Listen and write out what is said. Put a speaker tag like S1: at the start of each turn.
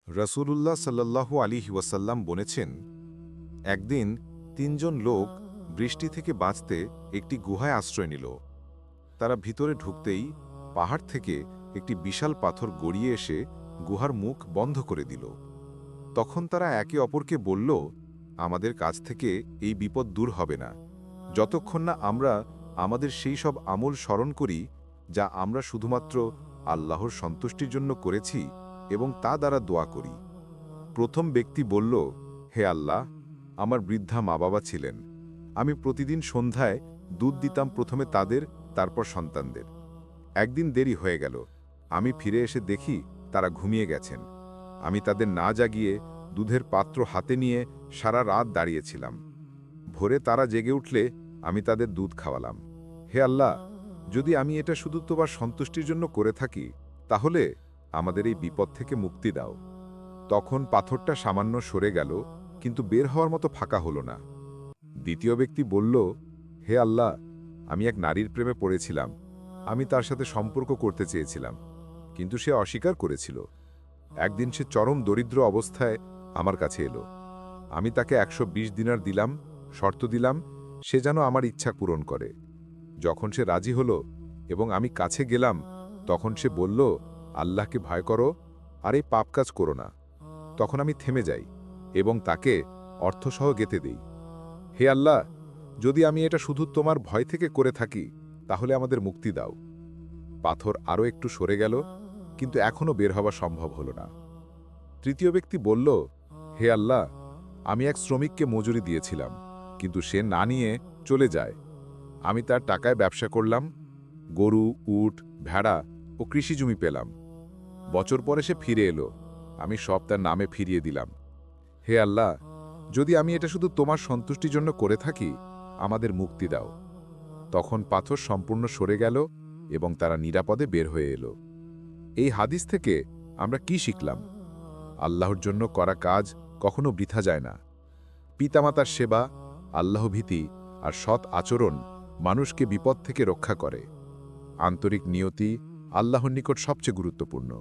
S1: রাসূলুল্লাহ সাল্লাল্লাহু আলাইহি ওয়াসাল্লাম বলেছেন, একদিন তিনজন লোক বৃষ্টি থেকে বাঁচতে একটি গুহায় আশ্রয় নিল। তারা ভিতরে ঢুকতেই পাহাড় থেকে একটি বিশাল পাথর গড়িয়ে এসে গুহার মুখ বন্ধ করে দিল। তখন তারা একে অপরকে বলল, আমাদের কাছ থেকে এই বিপদ দূর হবে না, যতক্ষণ না আমরা আমাদের সেই সব আমল স্মরণ করি যা আমরা শুধুমাত্র আল্লাহর সন্তুষ্টির জন্য করেছি এবং তা দ্বারা দোয়া করি। প্রথম ব্যক্তি বলল, হে আল্লাহ, আমার বৃদ্ধা মা বাবা ছিলেন। আমি প্রতিদিন সন্ধ্যায় দুধ দিতাম, প্রথমে তাদের, তারপর সন্তানদের। একদিন দেরি হয়ে গেল। আমি ফিরে এসে দেখি তারা ঘুমিয়ে গেছেন। আমি তাদের না জাগিয়ে দুধের পাত্র হাতে নিয়ে সারা রাত দাঁড়িয়েছিলাম। ভোরে তারা জেগে উঠলে আমি তাদের দুধ খাওয়ালাম। হে আল্লাহ, যদি আমি এটা শুধু তোমার সন্তুষ্টির জন্য করে থাকি, তাহলে আমাদের এই বিপদ থেকে মুক্তি দাও। তখন পাথরটা সামান্য সরে গেল, কিন্তু বের হওয়ার মতো ফাঁকা হলো না। দ্বিতীয় ব্যক্তি বলল, হে আল্লাহ, আমি এক নারীর প্রেমে পড়েছিলাম। আমি তার সাথে সম্পর্ক করতে চেয়েছিলাম, কিন্তু সে অস্বীকার করেছিল। একদিন সে চরম দরিদ্র অবস্থায় আমার কাছে এলো। আমি তাকে 120 দিনার দিলাম, শর্ত দিলাম সে যেন আমার ইচ্ছা পূরণ করে। যখন সে রাজি হলো এবং আমি কাছে গেলাম, তখন সে বলল, আল্লাহকে ভয় করো আর এই পাপ কাজ করো না। তখন আমি থেমে যাই এবং তাকে অর্থসহ গেতে দেই। হে আল্লাহ, যদি আমি এটা শুধু তোমার ভয় থেকে করে থাকি, তাহলে আমাদের মুক্তি দাও। পাথর আরও একটু সরে গেল, কিন্তু এখনও বের হওয়া সম্ভব হল না। তৃতীয় ব্যক্তি বলল, হে আল্লাহ, আমি এক শ্রমিককে মজুরি দিয়েছিলাম, কিন্তু সে না নিয়ে চলে যায়। আমি তার টাকায় ব্যবসা করলাম, গরু, উট, ভেড়া ও কৃষিজমি পেলাম। বছর পরে সে ফিরে এলো, আমি সব তার নামে ফিরিয়ে দিলাম। হে আল্লাহ, যদি আমি এটা শুধু তোমার সন্তুষ্টির জন্য করে থাকি, আমাদের মুক্তি দাও। তখন পাথর সম্পূর্ণ সরে গেল এবং তারা নিরাপদে বের হয়ে এলো। এই হাদিস থেকে আমরা কি শিখলাম? আল্লাহর জন্য করা কাজ কখনো বৃথা যায় না। পিতামাতার সেবা, আল্লাহভীতি আর সৎ আচরণ মানুষকে বিপদ থেকে রক্ষা করে। আন্তরিক নিয়তি আল্লাহর নিকট সবচেয়ে গুরুত্বপূর্ণ।